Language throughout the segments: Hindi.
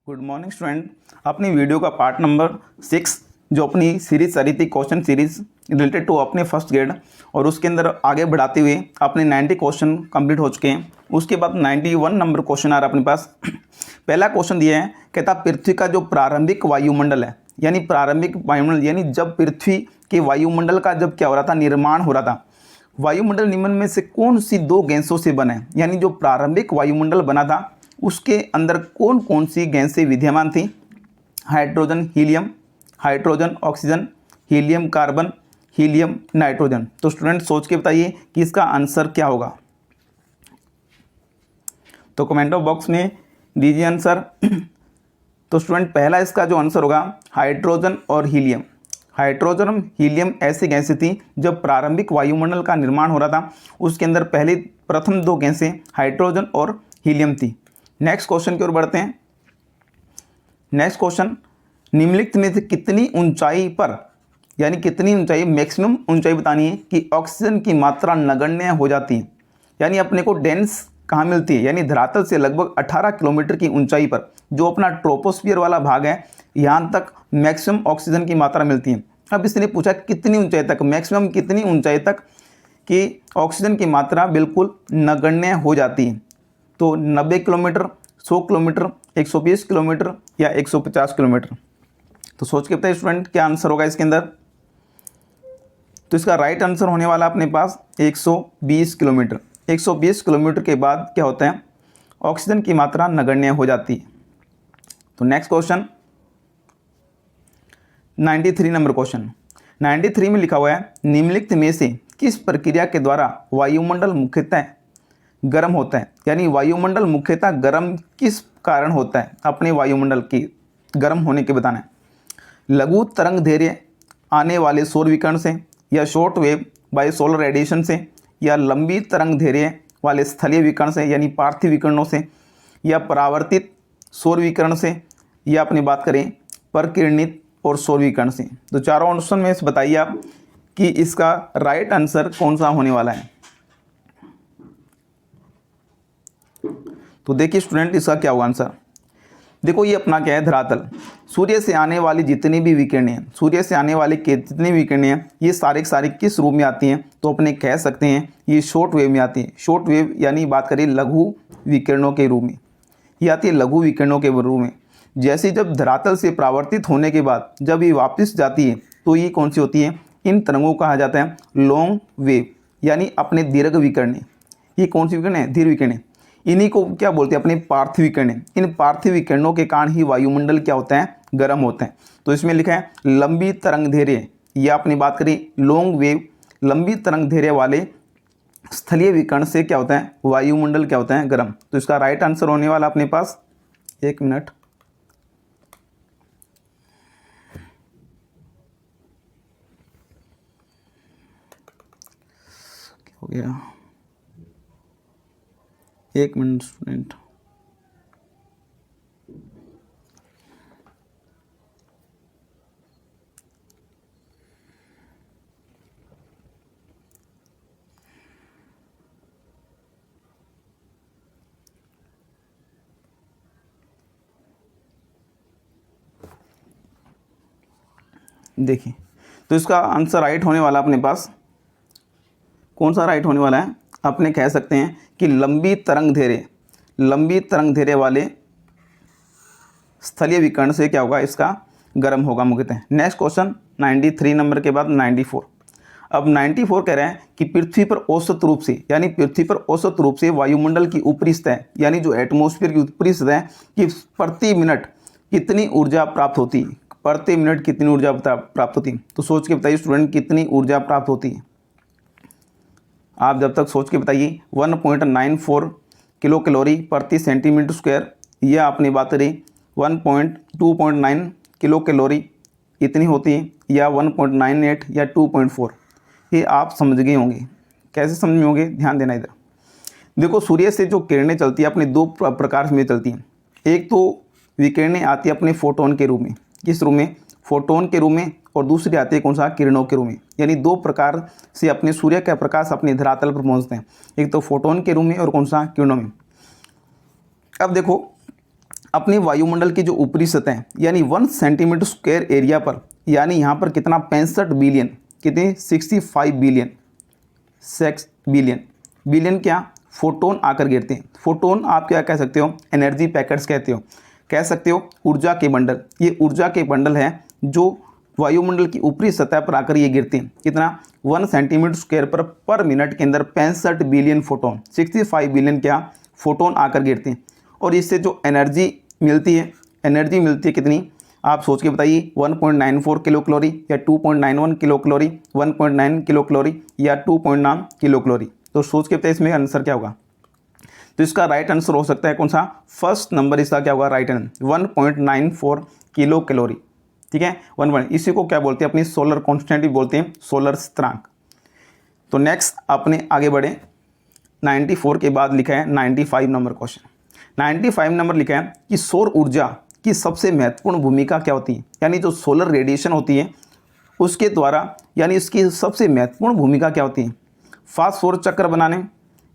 Good morning student. अपनी वीडियो का पार्ट नंबर 6 जो अपनी सीरीज चली थी क्वेश्चन सीरीज रिलेटेड टू अपने फर्स्ट ग्रेड, और उसके अंदर आगे बढ़ाते हुए अपने 90 क्वेश्चन कंप्लीट हो चुके हैं। उसके बाद 91 नंबर क्वेश्चन आ रहा है अपने पास। पहला क्वेश्चन दिया है, कहता पृथ्वी का जो प्रारंभिक वायुमंडल है, यानी प्रारंभिक वायुमंडल यानी जब पृथ्वी के वायुमंडल का जब क्या हो रहा था, निर्माण हो रहा था, वायुमंडल निम्न में से कौन सी दो गैसों से बना है। यानी जो प्रारंभिक वायुमंडल बना था उसके अंदर कौन कौन सी गैसें विद्यमान थी। Hydrogen helium, hydrogen oxygen, helium carbon, helium nitrogen. तो स्टूडेंट सोच के बताइए कि इसका आंसर क्या होगा। तो कमेंट बॉक्स में दीजिए आंसर। तो स्टूडेंट पहला इसका जो आंसर होगा हाइड्रोजन और हीलियम। हाइड्रोजन और हीलियम ऐसी गैसें थी जब प्रारंभिक वायुमंडल का निर्माण हो रहा था उसके अंदर पहले प्रथम दो गैसें हाइड्रोजन और हीलियम थी। नेक्स्ट क्वेश्चन की ओर बढ़ते हैं। नेक्स्ट क्वेश्चन, निम्नलिखित में से कितनी ऊंचाई पर, यानी कितनी ऊंचाई, मैक्सिमम ऊंचाई बतानी है कि ऑक्सीजन की मात्रा नगण्य हो जाती है। यानी अपने को डेंस कहाँ मिलती है, यानी धरातल से लगभग 18 किलोमीटर की ऊंचाई पर जो अपना ट्रोपोस्फियर वाला भाग है, यहाँ तक मैक्सिमम ऑक्सीजन की मात्रा मिलती है। अब इसने पूछा कितनी ऊंचाई तक, मैक्सिमम कितनी ऊंचाई तक कि ऑक्सीजन की मात्रा बिल्कुल नगण्य हो जाती है। तो 90 किलोमीटर, 100 किलोमीटर, 120 किलोमीटर या 150 किलोमीटर। तो सोच के बताइए स्टूडेंट क्या आंसर होगा इसके अंदर। तो इसका राइट आंसर होने वाला अपने पास 120 किलोमीटर। 120 किलोमीटर के बाद क्या होता है, ऑक्सीजन की मात्रा नगण्य हो जाती है। तो नेक्स्ट क्वेश्चन 93 नंबर क्वेश्चन। 93 में लिखा हुआ है, निम्नलिखित में से किस प्रक्रिया के द्वारा वायुमंडल मुख्यतः गर्म होता है। यानी वायुमंडल मुख्यतः गर्म किस कारण होता है, अपने वायुमंडल की गर्म होने के बताना है। लघु तरंग दैर्घ्य आने वाले सौर विकिरण से, या short wave bye solar radiation से, या लंबी तरंग दैर्घ्य वाले स्थलीय विकिरण से यानी पार्थिव विकिरणों से, या परावर्तित सौर विकिरण से, या अपनी बात करें परकिरणित और सौर विकिरण से। तो चारों ऑप्शन में से बताइए आप कि इसका राइट आंसर कौन सा होने वाला है। तो देखिए स्टूडेंट इसका क्या होगा आंसर। देखो ये अपना क्या है, धरातल। सूर्य से आने वाली जितनी भी विकिरणें हैं, सूर्य से आने वाली जितनी भी विकिरणें हैं, ये सारे सारे किस रूप में आती हैं, तो अपने कह सकते हैं ये शॉर्ट वेव में आती है। शॉर्ट वेव यानी बात करें लघु विकिरणों के रूप में, ये आती है लघु विकिरणों के रूप में। जैसे जब धरातल से परावर्तित होने के बाद जब ये वापस जाती है तो ये कौन सी होती है, इन तरंगों को कहा जाता है लॉन्ग वेव, यानी अपने दीर्घ विकिरणें। ये कौन सी विकिरण है, दीर्घ विकिरणें। इन्हीं को क्या बोलते हैं, अपने पार्थिव विकिरणें। इन पार्थिव विकिरणों के कारण ही वायुमंडल क्या होता है, गर्म होता है। तो इसमें लिखा है लंबी तरंग दैर्घ्य, या अपनी बात करें लॉन्ग वेव, लंबी तरंग दैर्घ्य वाले स्थलीय विकिरण से क्या होता है, वायुमंडल क्या होता है, गर्म। तो इसका राइट आंसर होने वाला अपने पास, एक मिनट, हो गया, एक मिनट स्टूडेंट। देखिए तो इसका आंसर राइट होने वाला अपने पास कौन सा राइट होने वाला है, अपने कह सकते हैं कि लंबी तरंग दैर्घ्य, लंबी तरंग दैर्घ्य वाले स्थलीय विकिरण से क्या होगा, इसका गर्म होगा मुख्यतः। नेक्स्ट क्वेश्चन 93 नंबर के बाद 94। अब 94 कह रहे हैं कि पृथ्वी पर औसत रूप से, यानी पृथ्वी पर औसत रूप से वायुमंडल की ऊपरी सतह यानी जो एटमॉस्फेयर की ऊपरी सतह की प्रति मिनट कितनी ऊर्जा प्राप्त होती है, प्रति मिनट कितनी ऊर्जा प्राप्त होती है। तो सोच के बताइए स्टूडेंट कितनी ऊर्जा प्राप्त होती है। आप जब तक सोच के बताइए 1.94 किलो कैलोरी प्रति सेंटीमीटर स्क्वायर, यह आपने बात करी 2.9 किलो कैलोरी इतनी होती है, या 1.98 या 2.4। ये आप समझ गए होंगे। कैसे समझ होंगे, ध्यान देना इधर। देखो सूर्य से जो किरणें चलती है अपने दो प्रकार में चलती हैं। एक तो विकिरणें आती है अपने फोटोन के रूप में, किस रूप में, फोटोन के रूप में, और दूसरी आती है कौन सा, किरणों के रूप में। यानी दो प्रकार से अपने सूर्य का प्रकाश अपने धरातल पर पहुंचते हैं, एक तो फोटोन के रूप में और कौन सा, किरणों में। अब देखो अपने वायुमंडल की जो ऊपरी सतह यानी 1 सेंटीमीटर स्क्वायर एरिया पर, यानी यहाँ पर कितना 65 बिलियन, कितने 65 बिलियन, 6 बिलियन, बिलियन क्या फोटोन आकर गिरते हैं। फोटोन आप क्या कह सकते हो, एनर्जी पैकेट्स कहते हो, कह सकते हो ऊर्जा के बंडल। ये ऊर्जा के बंडल हैं जो वायुमंडल की ऊपरी सतह पर आकर ये गिरते हैं। कितना 1 सेंटीमीटर स्क्वायर पर मिनट के अंदर 65 बिलियन फोटोन, 65 बिलियन क्या फोटोन आकर गिरते हैं। और इससे जो एनर्जी मिलती है कितनी, आप सोच के बताइए 1.94 किलो कैलोरी या 2.91 किलो कैलोरी, 1.9 किलो कैलोरी या 2.9 किलो कैलोरी। तो सोच के बताइए इसमें आंसर क्या होगा। तो इसका राइट आंसर हो सकता है कौन सा, फर्स्ट नंबर इसका क्या होगा राइट आंसर 1.94 किलो कैलोरी। ठीक है, 1. इसी को क्या बोलते हैं, अपनी सोलर कॉन्स्टेंट भी बोलते हैं, सोलर स्थिरांक। तो नेक्स्ट अपने आगे बढ़े, 94 के बाद लिखा है 95 नंबर क्वेश्चन। 95 नंबर लिखा है कि सौर ऊर्जा की सबसे महत्वपूर्ण भूमिका क्या होती है, यानी जो सोलर रेडिएशन होती है उसके द्वारा, यानी इसकी सबसे महत्वपूर्ण भूमिका क्या होती है, फास्फोरस चक्र बनाने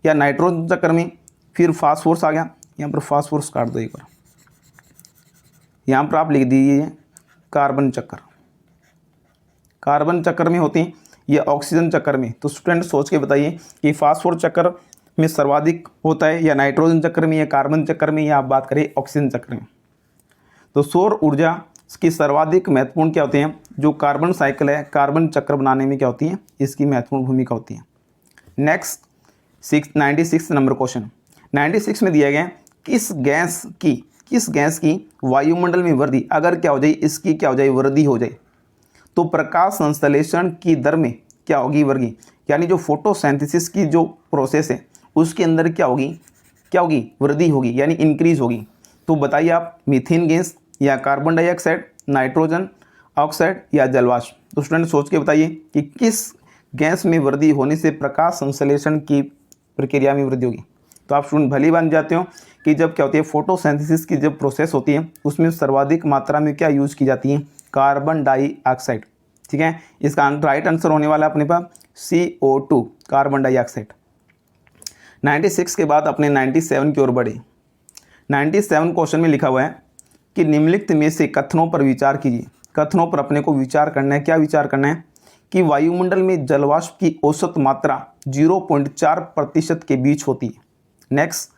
या नाइट्रोजन चक्र में। फिर फास्फोरस आ गया, यहाँ पर फास्फोरस काट दो एक बार, यहाँ पर आप लिख दीजिए कार्बन चक्र, कार्बन चक्र में होती है या ऑक्सीजन चक्र में। तो स्टूडेंट सोच के बताइए कि फास्फोरस चक्र में सर्वाधिक होता है या नाइट्रोजन चक्र में या कार्बन चक्र में, या आप बात करें ऑक्सीजन चक्र में। तो सौर ऊर्जा की सर्वाधिक महत्वपूर्ण क्या होते हैं, जो कार्बन साइकिल है, कार्बन चक्र बनाने में क्या होती है, इसकी महत्वपूर्ण भूमिका होती है। Next 96 number question. 96 में दिया गया किस गैस की वायुमंडल में वृद्धि अगर क्या हो जाए, इसकी क्या हो जाए, वृद्धि हो जाए, तो प्रकाश संश्लेषण की दर में क्या होगी, वृद्धि, यानी जो फोटोसिंथेसिस की जो प्रोसेस है उसके अंदर क्या होगी, वृद्धि होगी, यानी इंक्रीज होगी। तो बताइए आप, मीथेन गैस या कार्बन डाइऑक्साइड, नाइट्रोजन ऑक्साइड या जलवाष्प। तो स्टूडेंट सोच के बताइए कि किस गैस में वृद्धि होने से प्रकाश संश्लेषण की प्रक्रिया में वृद्धि होगी। तो आप स्टूडेंट भली बन जाते हो कि जब क्या होती है, फोटोसिंथेसिस की जब प्रोसेस होती है उसमें सर्वाधिक मात्रा में क्या यूज की जाती है, कार्बन डाइऑक्साइड। ठीक है, इसका राइट आंसर होने वाला अपने पास CO2, कार्बन डाइऑक्साइड। 96 के बाद अपने 97 की ओर बढ़े। 97 क्वेश्चन में लिखा हुआ है कि निम्नलिखित में से कथनों पर विचार कीजिए। कथनों पर अपने को विचार करना है, क्या विचार करना है कि वायुमंडल में जलवाष्प की औसत मात्रा 0.4% के बीच होती है। नेक्स्ट,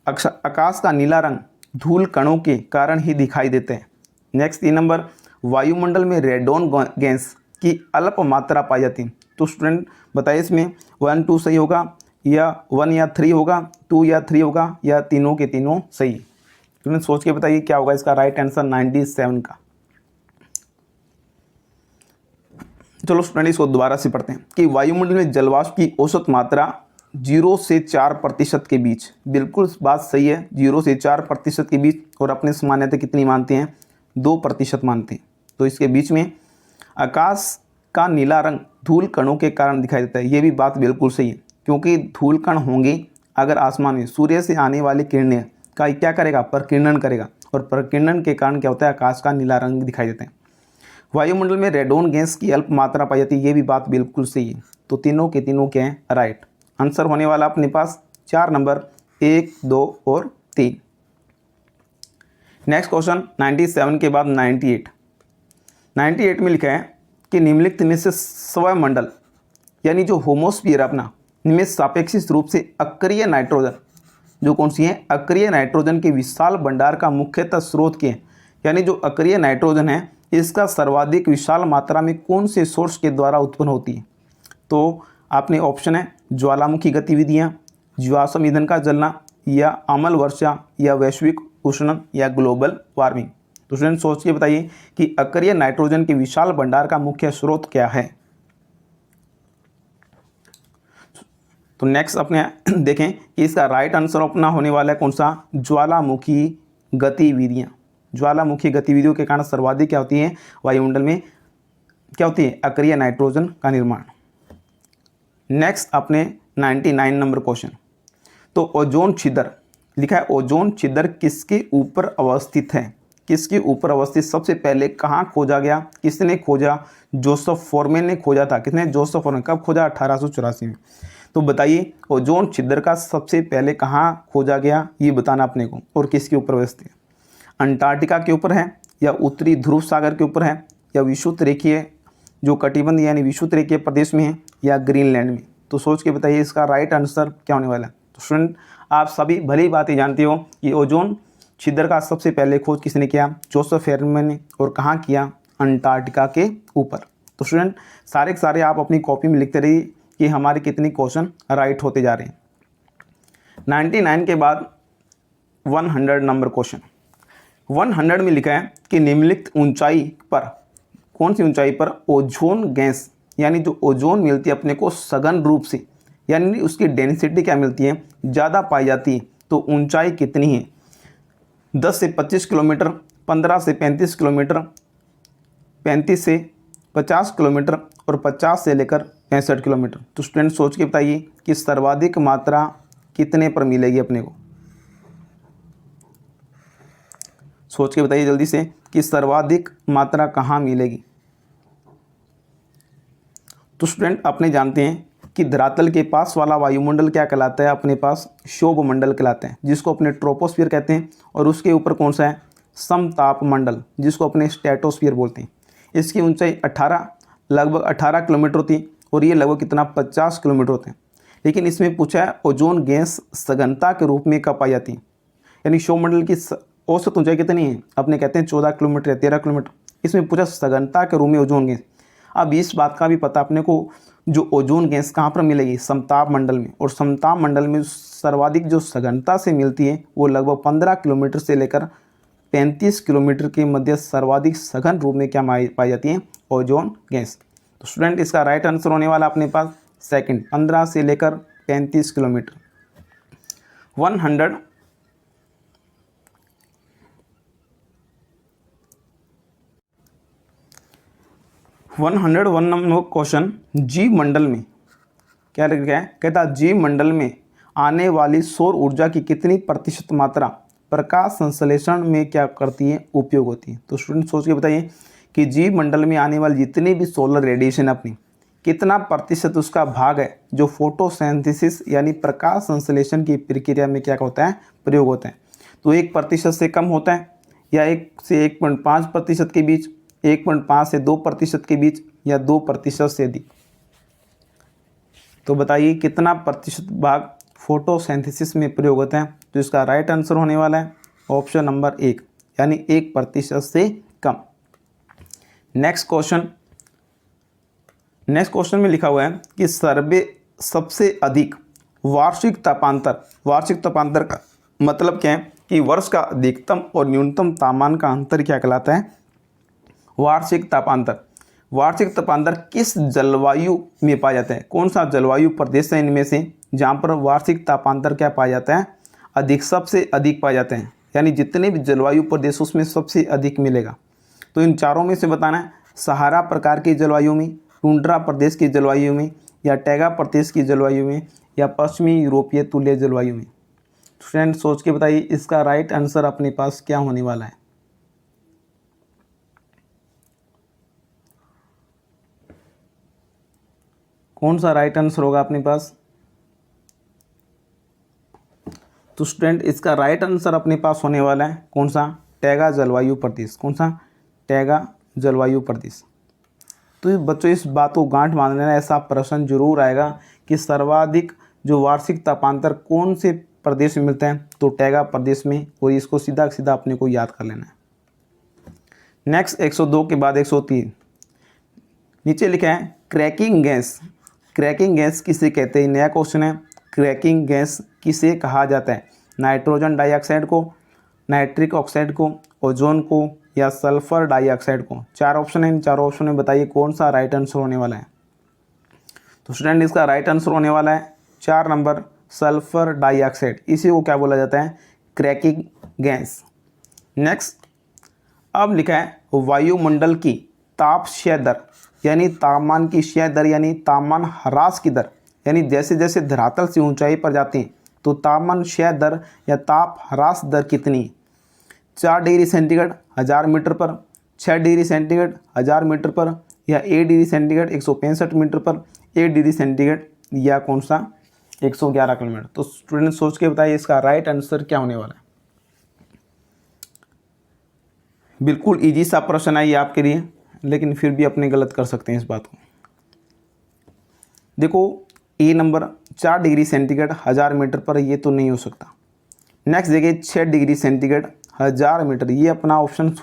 आकाश का नीला रंग धूल कणों के कारण ही दिखाई देते हैं। नेक्स्ट 3 नंबर, वायुमंडल में रेडोन गैस की अल्प मात्रा पाई जाती है। तो स्टूडेंट बताइए इसमें 1 2 सही होगा या 1 या 3 होगा, 2 या 3 होगा, या तीनों के तीनों सही। स्टूडेंट सोच के बताइए क्या होगा इसका राइट आंसर 97 का। चलो स्टूडेंट इसको दोबारा से पढ़ते हैं कि वायुमंडल में जलवाष्प की औसत मात्रा 0 से 4% के बीच, बिल्कुल बात सही है, 0 से 4% के बीच। और अपने सामान्यतः कितनी मानते हैं, 2% मानते हैं। तो इसके बीच में आकाश का नीला रंग धूल कणों के कारण दिखाई देता है, ये भी बात बिल्कुल सही है, क्योंकि धूल कण होंगे अगर आसमान में, सूर्य से आने वाली किरणें का क्या करेगा, प्रकीर्णन करेगा, और प्रकीर्णन के कारण क्या होता है, आकाश का नीला रंग दिखाई देता है। वायुमंडल में रेडोन गैस की अल्प मात्रा पाई जाती है, ये भी बात बिल्कुल सही है। तो तीनों के तीनों क्या हैं, राइट आंसर होने वाला अपने पास 4 नंबर 1 2 और 3। नेक्स्ट क्वेश्चन 97 के बाद 98 में लिखा है कि निम्नलिखित में से स्वमंडल यानी जो होमोस्फीयर अपना इनमें सापेक्षिक रूप से अक्रिय नाइट्रोजन, जो कौन सी है, अक्रिय नाइट्रोजन के विशाल भंडार का मुख्यतः स्रोत के, यानी जो अक्रिय नाइट्रोजन है इसका सर्वाधिक विशाल मात्रा में कौन से सोर्स के द्वारा उत्पन्न होती है। तो आपने ऑप्शन है ज्वालामुखी गतिविधियाँ, जीवाश्म ईंधन का जलना, या अम्ल वर्षा, या वैश्विक उष्णन, या ग्लोबल वार्मिंग। तो स्टूडेंट सोच के बताइए कि अक्रिय नाइट्रोजन के विशाल भंडार का मुख्य स्रोत क्या है। तो नेक्स्ट अपने देखें कि इसका राइट आंसर अपना होने वाला है कौन सा, ज्वालामुखी गतिविधियाँ। ज्वालामुखी गतिविधियों के कारण सर्वाधिक क्या होती है, वायुमंडल में क्या होती है, अक्रिय नाइट्रोजन का निर्माण। नेक्स्ट अपने 99 नंबर क्वेश्चन। तो ओजोन छिद्र लिखा है, ओजोन छिद्र किसके ऊपर अवस्थित है, किसके ऊपर अवस्थित, सबसे पहले कहाँ खोजा गया, किसने खोजा, जोसेफ फॉरमैन ने खोजा था। किसने, जोसेफ फॉरमैन। कब खोजा, 1884 में। तो बताइए ओजोन छिद्र का सबसे पहले कहाँ खोजा गया, ये बताना अपने को, और किसके ऊपर अवस्थित है। अंटार्कटिका के ऊपर है, या उत्तरी ध्रुव सागर के ऊपर है, या विषुवत रेखीय जो कटिबंध यानी विषुवत रेखीय प्रदेश में है, या ग्रीनलैंड में। तो सोच के बताइए इसका राइट आंसर क्या होने वाला है। तो स्टूडेंट आप सभी भली बात ही जानते हो कि ओजोन छिद्र का सबसे पहले खोज किसने किया, जोसेफ हेरमैन ने, और कहाँ किया, अंटार्कटिका के ऊपर। तो स्टूडेंट सारे के सारे आप अपनी कॉपी में लिखते रहिए कि हमारे कितने क्वेश्चन राइट होते जा रहे हैं। 99 के बाद 100 नंबर क्वेश्चन। 100 में लिखा है कि निम्नलिखित ऊंचाई पर, कौन सी ऊंचाई पर ओजोन गैस यानी जो ओजोन मिलती है अपने को सघन रूप से, यानी उसकी डेंसिटी क्या मिलती है, ज़्यादा पाई जाती है। तो ऊंचाई कितनी है, 10 से 25 किलोमीटर, 15 से 35 किलोमीटर, 35 से 50 किलोमीटर और 50 से लेकर 65 किलोमीटर। तो स्टूडेंट सोच के बताइए कि सर्वाधिक मात्रा कितने पर मिलेगी अपने को। सोच के बताइए जल्दी से कि सर्वाधिक मात्रा कहाँ मिलेगी। तो स्टूडेंट अपने जानते हैं कि धरातल के पास वाला वायुमंडल क्या कहलाता है, अपने पास क्षोभ मंडल कहलाते हैं, जिसको अपने ट्रोपोस्फीयर कहते हैं। और उसके ऊपर कौन सा है, समताप मंडल, जिसको अपने स्ट्रेटोस्फीयर बोलते हैं। इसकी ऊंचाई लगभग 18 किलोमीटर होती है, और ये लगभग कितना 50 किलोमीटर होते हैं। लेकिन इसमें पूछा है ओजोन गैस सघनता के रूप में कब पाई जाती है, यानी क्षोभ मंडल की औसत ऊंचाई कितनी है, अपने कहते हैं 14 किलोमीटर या 13 किलोमीटर। इसमें पूछा सघनता के रूप में ओजोन गैस। अब इस बात का भी पता अपने को, जो ओजोन गैस कहाँ पर मिलेगी, समताप मंडल में। और समताप मंडल में सर्वाधिक जो सघनता से मिलती है वो लगभग 15 किलोमीटर से लेकर 35 किलोमीटर के मध्य सर्वाधिक सघन रूप में क्या पाई जाती है, ओजोन गैस। तो स्टूडेंट इसका राइट आंसर होने वाला अपने पास सेकंड, 15 से लेकर 35 किलोमीटर। 101 नंबर क्वेश्चन, जीव मंडल में क्या लिखा है, कहता जीव मंडल में आने वाली सौर ऊर्जा की कितनी प्रतिशत मात्रा प्रकाश संश्लेषण में क्या करती है, उपयोग होती है। तो स्टूडेंट सोच के बताइए कि जीव मंडल में आने वाली जितनी भी सोलर रेडिएशन अपनी कितना प्रतिशत उसका भाग है जो फोटोसिंथेसिस यानी प्रकाश संश्लेषण की प्रक्रिया में क्या होता है, प्रयोग होता है। तो 1% से कम होता है, या 1 से 1.5% के बीच, 1.5 से 2% के बीच, या 2% से अधिक। तो बताइए कितना प्रतिशत भाग फोटोसिंथेसिस में प्रयोग होता है। तो इसका राइट आंसर होने वाला है ऑप्शन नंबर 1, यानी 1% से कम। नेक्स्ट क्वेश्चन में लिखा हुआ है कि सबसे अधिक वार्षिक तापांतर का मतलब क्या है कि वर्ष का अधिकतम और न्यूनतम तापमान का अंतर क्या कहलाता है, वार्षिक तापांतर किस जलवायु में पाया जाता है, कौन सा जलवायु प्रदेश है इनमें से जहाँ पर वार्षिक तापांतर क्या पाया जाता है, सबसे अधिक पाए जाते हैं। यानी जितने भी जलवायु प्रदेश उसमें सबसे अधिक मिलेगा। तो इन चारों में से बताना है, सहारा प्रकार की जलवायु में, टुंड्रा प्रदेश की जलवायु में, या टैगा प्रदेश की जलवायु में, या पश्चिमी यूरोपीय तुल्य जलवायु में। फ्रेंड सोच के बताइए इसका राइट आंसर अपने पास क्या होने वाला है। कौन सा राइट आंसर होगा अपने पास। तो स्टूडेंट इसका राइट आंसर अपने पास होने वाला है कौन सा, टैगा जलवायु प्रदेश। कौन सा, टैगा जलवायु प्रदेश। तो बच्चों इस बात को गांठ बांध लेना, ऐसा प्रश्न जरूर आएगा कि सर्वाधिक जो वार्षिक तापांतर कौन से प्रदेश में मिलता है, तो टैगा प्रदेश में। और इसको सीधा सीधा अपने को याद कर लेना है। नेक्स्ट 102 के बाद 103 नीचे लिखा है क्रैकिंग गैस किसे कहते हैं, नया क्वेश्चन है। क्रैकिंग गैस किसे कहा जाता है, नाइट्रोजन डाइऑक्साइड को, नाइट्रिक ऑक्साइड को, ओजोन को, या सल्फर डाइऑक्साइड को। 4 ऑप्शन है, इन चारों ऑप्शन में बताइए कौन सा राइट आंसर होने वाला है। तो स्टूडेंट इसका राइट आंसर होने वाला है 4 नंबर, सल्फर डाइऑक्साइड। इसी को क्या बोला जाता है, क्रैकिंग गैस। नेक्स्ट अब लिखा है वायुमंडल की तापक्षय दर, यानी तापमान की क्षय दर, यानी तापमान ह्रास की दर। यानी जैसे जैसे धरातल से ऊंचाई पर जाते हैं तो तापमान क्षय दर या ताप ह्रास दर कितनी है। 4 डिग्री सेंटीग्रेड 1000 मीटर पर, 6 डिग्री सेंटीग्रेड 1000 मीटर पर, या 1 डिग्री सेंटीग्रेड 165 मीटर पर, 1 डिग्री सेंटीग्रेड या कौन सा 111 किलोमीटर। तो स्टूडेंट सोच के बताइए इसका राइट आंसर क्या होने वाला है। बिल्कुल इजी सा प्रश्न है ये आपके लिए, लेकिन फिर भी अपने गलत कर सकते हैं इस बात को। देखो ए नंबर 4 डिग्री सेंटीग्रेड 1000 मीटर पर, ये तो नहीं हो सकता। नेक्स्ट देखिए 6 डिग्री सेंटीग्रेड 1000 मीटर, ये अपना ऑप्शन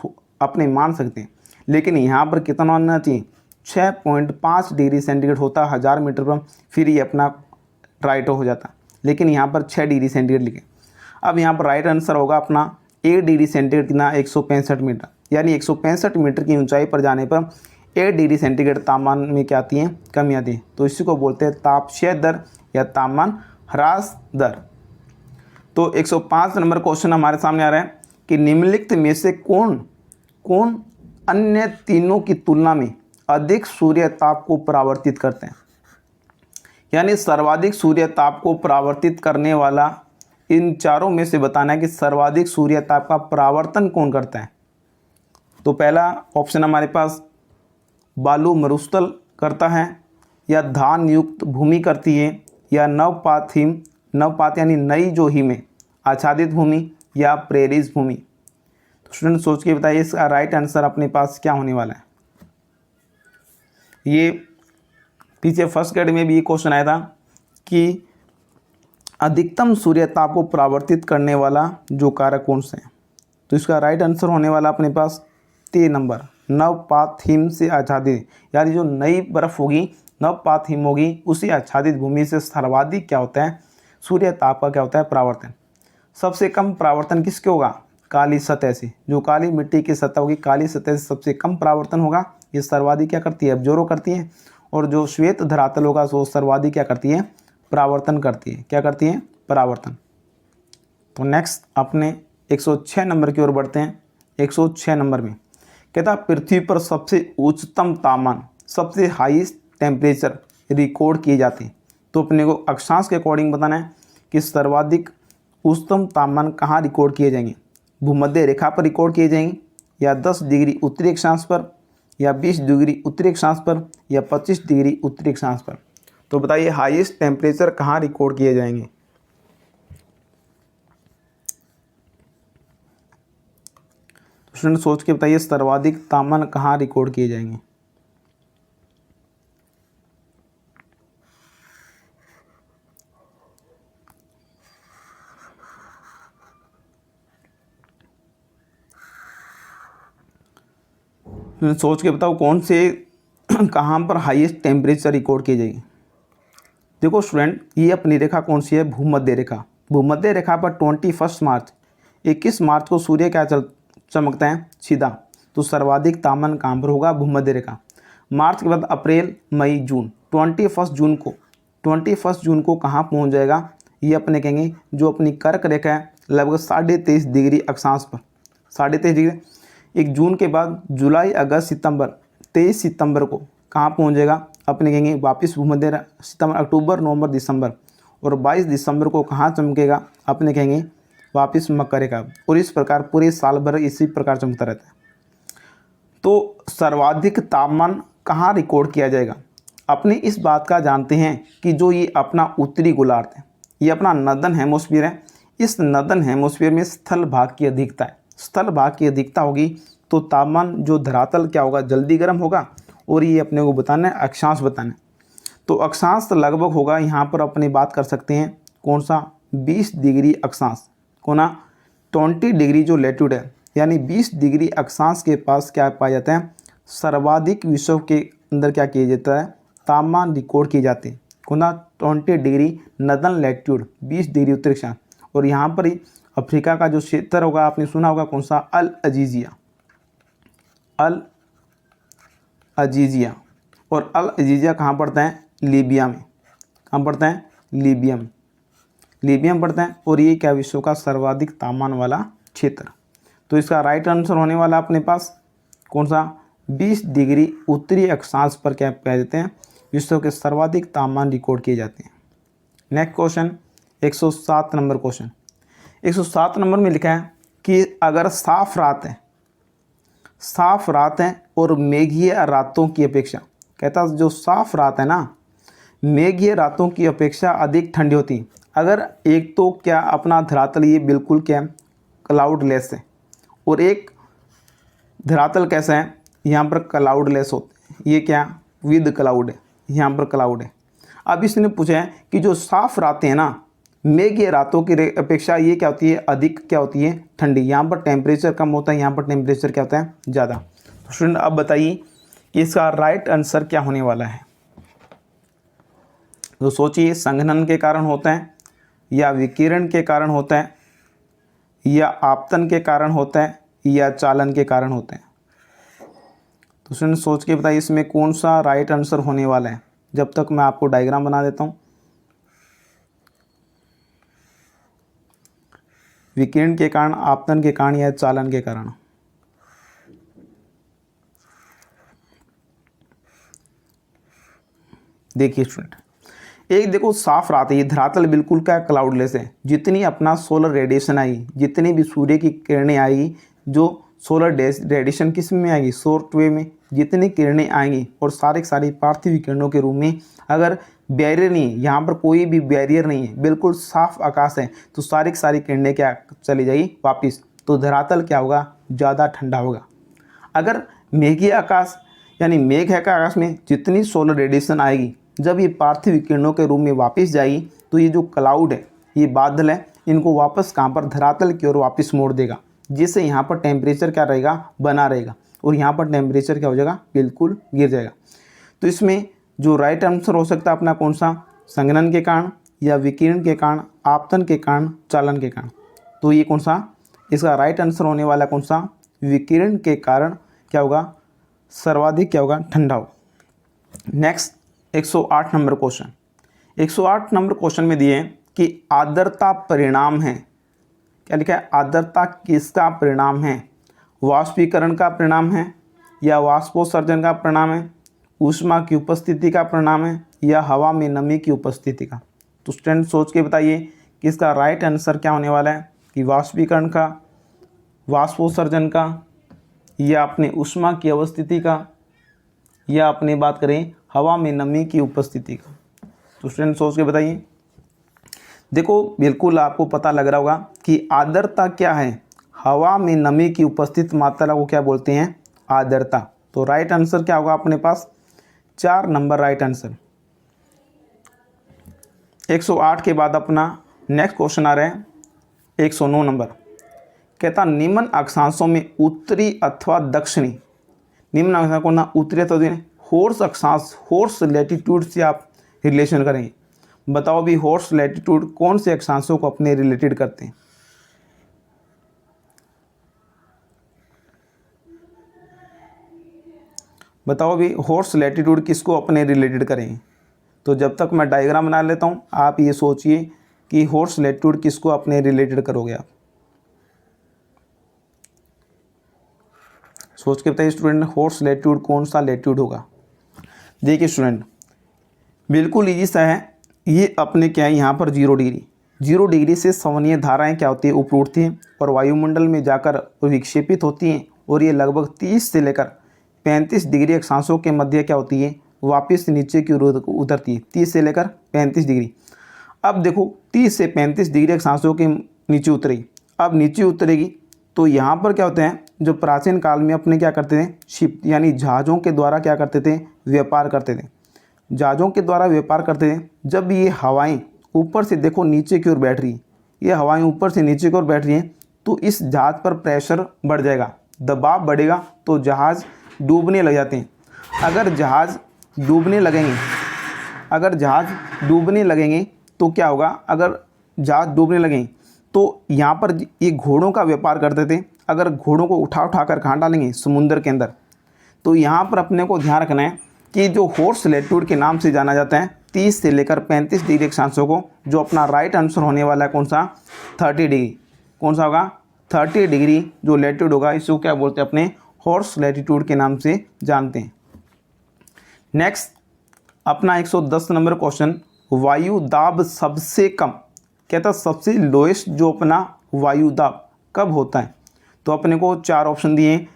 अपने मान सकते हैं, लेकिन यहाँ पर कितना आना चाहिए, 6.5 डिग्री सेंटीग्रेड होता 1000 मीटर पर, फिर ये अपना राइट हो जाता, लेकिन यहाँ पर 6 डिग्री सेंटीग्रेड लिखे। अब यहाँ पर राइट आंसर होगा अपना 1 डिग्री सेंटीग्रेड कितना 165 मीटर, यानी 165 मीटर की ऊंचाई पर जाने पर 1 डिग्री सेंटीग्रेड तापमान में क्या आती है, कमी आती है। तो इसी को बोलते हैं तापक्षय दर या तापमान ह्रास दर। तो 105 नंबर क्वेश्चन हमारे सामने आ रहा है कि निम्नलिखित में से कौन अन्य तीनों की तुलना में अधिक सूर्य ताप को परावर्तित करते हैं, यानी सर्वाधिक सूर्य ताप को परावर्तित करने वाला इन चारों में से बताना है कि सर्वाधिक सूर्य ताप का परावर्तन कौन करता है। तो पहला ऑप्शन हमारे पास बालू मरुस्थल करता है, या धान युक्त भूमि करती है, या नवपात यानी नई जो हिम है आच्छादित भूमि, या प्रेरिज भूमि। तो स्टूडेंट सोच के बताइए इसका राइट आंसर अपने पास क्या होने वाला है। ये पीछे फर्स्ट ग्रेड में भी ये क्वेश्चन आया था कि अधिकतम सूर्य ताप को परावर्तित करने वाला जो कारक कौन से हैं। तो इसका राइट आंसर होने वाला अपने पास 3 नंबर नवपात हिम से आच्छादित, यानी जो नई बर्फ होगी नवपात हिम होगी उसी आच्छादित भूमि से सर्वाधिक क्या होता है, सूर्य ताप का क्या होता है, परावर्तन। सबसे कम परावर्तन किसके होगा, काली सतह से, जो काली मिट्टी की सतह होगी काली सतह से सबसे कम परावर्तन होगा, ये सर्वाधिक क्या करती है, एब्जॉर्ब करती है। और जो श्वेत धरातल होगा वो सर्वाधिक क्या करती है, परावर्तन करती है। क्या करती है, परावर्तन। तो नेक्स्ट अपने 106 नंबर की ओर बढ़ते हैं। 106 नंबर में कहता पृथ्वी पर सबसे उच्चतम तापमान, सबसे हाईएस्ट टेम्परेचर रिकॉर्ड किए जाते हैं। तो अपने को अक्षांश के अकॉर्डिंग बताना है कि सर्वाधिक उच्चतम तापमान कहाँ रिकॉर्ड किए जाएंगे, भूमध्य रेखा पर रिकॉर्ड किए जाएंगे, या 10 डिग्री उत्तरी अक्षांश पर, या 20 डिग्री उत्तरी अक्षांश पर, या 25 डिग्री उत्तरी अक्षांश पर। तो बताइए हाईएस्ट टेम्परेचर कहाँ रिकॉर्ड किए जाएंगे। स्टूडेंट सोच के बताइए सर्वाधिक तापमान कहाँ रिकॉर्ड किए जाएंगे। सोच के बताओ कौन से कहाँ पर हाईएस्ट टेम्परेचर रिकॉर्ड की जाएगी। देखो स्टूडेंट ये अपनी रेखा कौन सी है, भूमध्य रेखा। भूमध्य रेखा पर 21 मार्च को सूर्य क्या चमकता है, सीधा। तो सर्वाधिक तापमान कहाँ पर होगा, भूमध्य रेखा। मार्च के बाद अप्रैल मई जून, 21 जून को कहाँ पहुँच जाएगा, ये अपने कहेंगे जो अपनी कर्क रेखा है लगभग 23.5 डिग्री अक्षांश पर, 23.5 डिग्री। 1 जून के बाद जुलाई अगस्त सितंबर, 23 सितंबर को कहाँ पहुँच जाएगा, अपने कहेंगे वापस भूमध्य, सितंबर अक्टूबर नवंबर दिसंबर, और 22 दिसंबर को कहाँ चमकेगा, अपने कहेंगे वापस मकर रेखा। और इस प्रकार पूरे साल भर इसी प्रकार चमकता रहता है। तो सर्वाधिक तापमान कहाँ रिकॉर्ड किया जाएगा, अपने इस बात का जानते हैं कि जो ये अपना उत्तरी गोलार्ध है, ये अपना नदन हेमोस्फीयर है। इस नदन हेमोस्फीयर में स्थल भाग की अधिकता है। स्थल भाग की अधिकता होगी तो तापमान जो धरातल क्या होगा, जल्दी गर्म होगा। और ये अपने को बताना है अक्षांश बताना है। तो अक्षांश लगभग होगा यहाँ पर अपनी बात कर सकते हैं कौन सा, 20 डिग्री अक्षांश को ना, 20 डिग्री जो लैट्यूड है, यानी 20 डिग्री अक्षांश के पास क्या पाया जाता है, सर्वाधिक विश्व के अंदर क्या किया जाता है, तापमान रिकॉर्ड किए जाते हैं को ना 20 डिग्री नदन लैट्यूड, 20 डिग्री उत्तरी अक्षांश। और यहाँ पर ही अफ्रीका का जो क्षेत्र होगा आपने सुना होगा कौन सा, अल अजीजिया। और अल अजीजिया कहाँ पड़ता है, लीबिया में। कहाँ पड़ता है, लीबिया में पड़ता है। और ये क्या विश्व का सर्वाधिक तापमान वाला क्षेत्र। तो इसका राइट आंसर होने वाला अपने पास कौन सा, 20 डिग्री उत्तरी अक्षांश पर क्या कह देते हैं, विश्व के सर्वाधिक तापमान रिकॉर्ड किए जाते हैं। Next question 107 number question. 107 number में लिखा है कि अगर साफ रात है और मेघीय रातों की अपेक्षा, कहता जो साफ रात है ना, मेघीय रातों की अपेक्षा अधिक ठंडी होती। अगर एक तो क्या अपना धरातल ये बिल्कुल क्या क्लाउडलेस है, और एक धरातल कैसा है, यहाँ पर क्लाउडलेस होते हैं, ये क्या विद क्लाउड है, यहाँ पर क्लाउड है। अब इसने पूछा है कि जो साफ रातें हैं ना, मेघ रातों की अपेक्षा ये क्या होती है, अधिक क्या होती है, ठंडी। यहाँ पर टेम्परेचर कम होता है, यहाँ पर टेम्परेचर क्या होता है, ज़्यादा। तो स्टूडेंट अब बताइए कि इसका राइट आंसर क्या होने वाला है। तो सोचिए, संघनन के कारण होता है, या विकिरण के कारण होता है, या आपतन के कारण होता है, या चालन के कारण होता है। तो स्टूडेंट सोच के बताइए इसमें कौन सा राइट आंसर होने वाला है। जब तक मैं आपको डायग्राम बना देता हूँ। विकिरण के कारण, आपतन के कारण, या चालन के कारण। देखिए स्टूडेंट, एक देखो साफ रात है, ये धरातल बिल्कुल क्या क्लाउडलेस है। जितनी अपना सोलर रेडिएशन आएगी, जितनी भी सूर्य की किरणें आएगी, जो सोलर रेडिएशन किस में आएगी, शॉर्ट वेव में, जितनी किरणें आएंगी और सारी पार्थिव किरणों के रूप में, अगर बैरियर नहीं है, यहाँ पर कोई भी बैरियर नहीं है, बिल्कुल साफ आकाश है, तो सारी किरणें क्या चली जाएगी वापिस। तो धरातल क्या होगा, ज़्यादा ठंडा होगा। अगर मेघीय आकाश यानी मेघ है का आकाश में जितनी सोलर रेडिएशन आएगी, जब ये पार्थिव किरणों के रूप में वापस जाएगी, तो ये जो क्लाउड है, ये बादल है, इनको वापस कहाँ पर, धरातल की ओर वापस मोड़ देगा, जिससे यहाँ पर टेम्परेचर क्या रहेगा, बना रहेगा, और यहाँ पर टेम्परेचर क्या हो जाएगा, बिल्कुल गिर जाएगा। तो इसमें जो राइट आंसर हो सकता है अपना कौन सा, संघनन के कारण, या विकिरण के कारण, आपतन के कारण, चालन के कारण। तो ये कौन सा, इसका राइट आंसर होने वाला कौन सा, विकिरण के कारण क्या होगा, सर्वाधिक क्या होगा, ठंडा हो। Next 108 number question. 108 number question में दिए कि आर्द्रता परिणाम है। क्या लिखा है, आर्द्रता किसका परिणाम है, वाष्पीकरण का परिणाम है, या वाष्पोत्सर्जन का परिणाम है, ऊष्मा की उपस्थिति का परिणाम है, या हवा में नमी की उपस्थिति का। तो स्टूडेंट सोच के बताइए कि इसका राइट आंसर क्या होने वाला है, कि वाष्पीकरण का, वाष्पोत्सर्जन का, या अपने ऊष्मा की अवस्थिति का, या अपनी बात करें हवा में नमी की उपस्थिति का। तो स्टूडेंट सोच के बताइए। देखो बिल्कुल आपको पता लग रहा होगा कि आर्द्रता क्या है, हवा में नमी की उपस्थित मात्रा को क्या बोलते हैं, आर्द्रता। तो राइट आंसर क्या होगा अपने पास, 4 नंबर राइट आंसर। 108 के बाद अपना नेक्स्ट क्वेश्चन आ रहा है 109 नंबर। कहता निम्न अक्षांशों में उत्तरी अथवा दक्षिणी, निम्न अक्षांश को ना उत्तरी अथवा दक्षिणी, हॉर्स अक्षांश, हॉर्स लैटिट्यूड से आप रिलेशन करेंगे। बताओ भी हॉर्स लैटिट्यूड कौन से अक्षांशों को अपने रिलेटेड करते हैं। बताओ भी हॉर्स लैटिट्यूड किसको अपने रिलेटेड करेंगे। तो जब तक मैं डायग्राम बना लेता हूँ, आप ये सोचिए कि हॉर्स लैटिट्यूड किसको अपने रिलेटेड करोगे। आप सोच के बताइए स्टूडेंट, हॉर्स लैटिट्यूड कौन सा लैटिट्यूड होगा। देखिए स्टूडेंट, बिल्कुल ईजी सा है। ये अपने क्या है, यहाँ पर 0 डिग्री, 0 डिग्री से संवहनीय धाराएं क्या होती है, ऊपर उठती हैं और वायुमंडल में जाकर विक्षेपित होती हैं, और ये लगभग 30 से लेकर 35 डिग्री अक्षांशों के मध्य क्या होती है, वापस नीचे की ओर उतरती है। 30 से लेकर 35 डिग्री। अब देखो 30 से 35 डिग्री अक्षांशों के नीचे उतरेगी। अब नीचे उतरेगी तो यहाँ पर क्या होते हैं, जो प्राचीन काल में अपने क्या करते थे, शिप यानी जहाज़ों के द्वारा क्या करते थे, व्यापार करते थे। जहाज़ों के द्वारा व्यापार करते थे। जब ये हवाएं ऊपर से देखो नीचे की ओर बैठ रही, ये हवाएं ऊपर से नीचे की ओर बैठ रही हैं, तो इस जहाज़ पर प्रेशर बढ़ जाएगा, दबाव बढ़ेगा, तो जहाज़ डूबने लग जाते हैं। अगर जहाज़ डूबने लगेंगे, अगर जहाज़ डूबने लगेंगे तो क्या होगा, अगर जहाज़ डूबने लगेंगे तो यहाँ पर ये घोड़ों का व्यापार करते थे। अगर घोड़ों को उठा कर कहाँ डालेंगे, समुद्र के अंदर। तो यहाँ पर अपने को ध्यान रखना है कि जो हॉर्स लैटिट्यूड के नाम से जाना जाता है 30 से लेकर 35 डिग्री अक्षांशों को, जो अपना राइट आंसर होने वाला है कौन सा, 30 डिग्री। कौन सा होगा, 30 डिग्री जो लैटिट्यूड होगा, इसको क्या बोलते हैं, अपने हॉर्स लैटिट्यूड के नाम से जानते हैं। नेक्स्ट अपना 110 नंबर क्वेश्चन, वायु दाब सबसे कम। कहता सबसे लोएस्ट जो अपना वायु दाब कब होता है। तो अपने को 4 ऑप्शन दिए,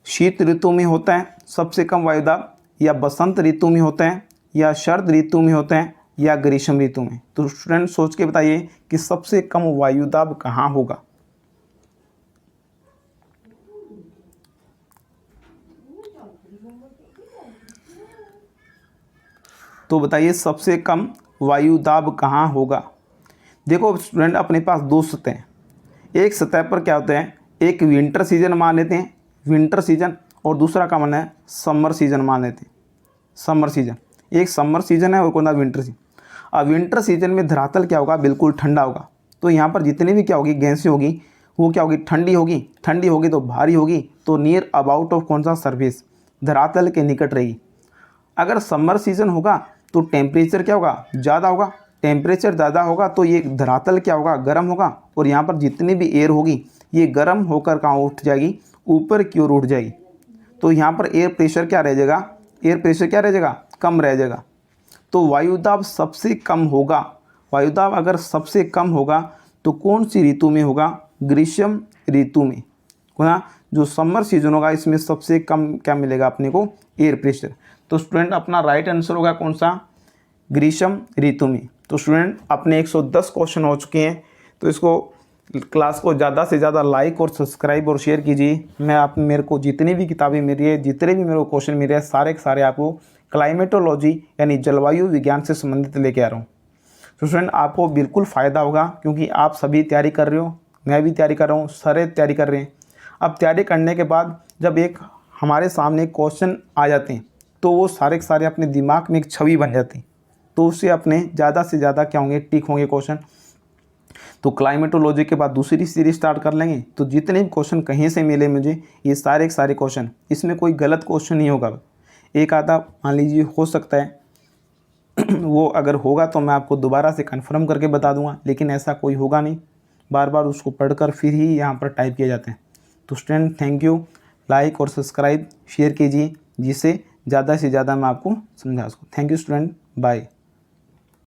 शीत ऋतु में होता है सबसे कम वायु दाब, या बसंत ऋतु में होता है, या शरद ऋतु में होता है, या ग्रीष्म ऋतु में। तो स्टूडेंट सोच के बताइए कि सबसे कम वायु दाब कहाँ होगा। तो बताइए सबसे कम वायु दाब कहाँ होगा। देखो स्टूडेंट, अपने पास दो सतह हैं। एक सतह पर क्या होते हैं, एक विंटर सीजन मान लेते हैं, विंटर सीजन, और दूसरा का माना है समर सीजन मान लेते हैं, समर सीजन। एक समर सीजन है और कोई ना विंटर सीजन। अब विंटर सीजन में धरातल क्या होगा, बिल्कुल ठंडा होगा। तो यहाँ पर जितनी भी क्या होगी गैसें होगी वो क्या होगी, ठंडी होगी। ठंडी होगी तो भारी होगी, तो नियर अबाउट ऑफ कौन सा, सरफेस, धरातल के निकट रहेगी। अगर समर सीजन होगा तो टेम्परेचर क्या होगा, ज़्यादा होगा। टेम्परेचर ज़्यादा होगा तो ये धरातल क्या होगा, गर्म होगा। और यहाँ पर जितनी भी एयर होगी ये गर्म होकर कहाँ उठ जाएगी, ऊपर की ओर उठ जाएगी। तो यहाँ पर एयर प्रेशर क्या रह जाएगा, एयर प्रेशर क्या रह जाएगा, कम रह जाएगा। तो वायुदाब सबसे कम होगा। वायुदाब अगर सबसे कम होगा तो कौन सी ऋतु में होगा, ग्रीष्म ऋतु में। ना जो समर सीजन होगा इसमें सबसे कम क्या मिलेगा अपने को, एयर प्रेशर। तो स्टूडेंट अपना राइट आंसर होगा कौन सा, ग्रीष्म ऋतु में। तो स्टूडेंट अपने 110 क्वेश्चन हो चुके हैं। तो इसको क्लास को ज़्यादा से ज़्यादा लाइक और सब्सक्राइब और शेयर कीजिए। मैं आप मेरे को जितनी भी किताबें मिल रही है, जितने भी मेरे को क्वेश्चन मिल रहे हैं, सारे के सारे आपको क्लाइमेटोलॉजी यानी जलवायु विज्ञान से संबंधित लेके आ रहा हूँ। तो स्टूडेंट आपको बिल्कुल फ़ायदा होगा, क्योंकि आप सभी तैयारी कर रहे हो, मैं भी तैयारी कर रहा हूँ, सारे तैयारी कर रहे हैं। अब तैयारी करने के बाद जब एक हमारे सामने क्वेश्चन आ जाते हैं तो वो सारे के सारे अपने दिमाग में एक छवि बन जाती है। तो उससे अपने ज़्यादा से ज़्यादा क्या होंगे, टिक होंगे क्वेश्चन। तो क्लाइमेटोलॉजी के बाद दूसरी सीरीज स्टार्ट कर लेंगे। तो जितने भी क्वेश्चन कहीं से मिले मुझे, ये सारे के सारे क्वेश्चन, इसमें कोई गलत क्वेश्चन नहीं होगा। एक आधा मान लीजिए हो सकता है वो अगर होगा तो मैं आपको दोबारा से कंफर्म करके बता दूंगा, लेकिन ऐसा कोई होगा नहीं। बार बार उसको पढ़कर फिर ही यहाँ पर टाइप किए जाते हैं। तो स्टूडेंट थैंक यू, लाइक और सब्सक्राइब शेयर कीजिए, जिससे ज़्यादा से ज़्यादा मैं आपको समझा सकूँ। Thank you student, bye.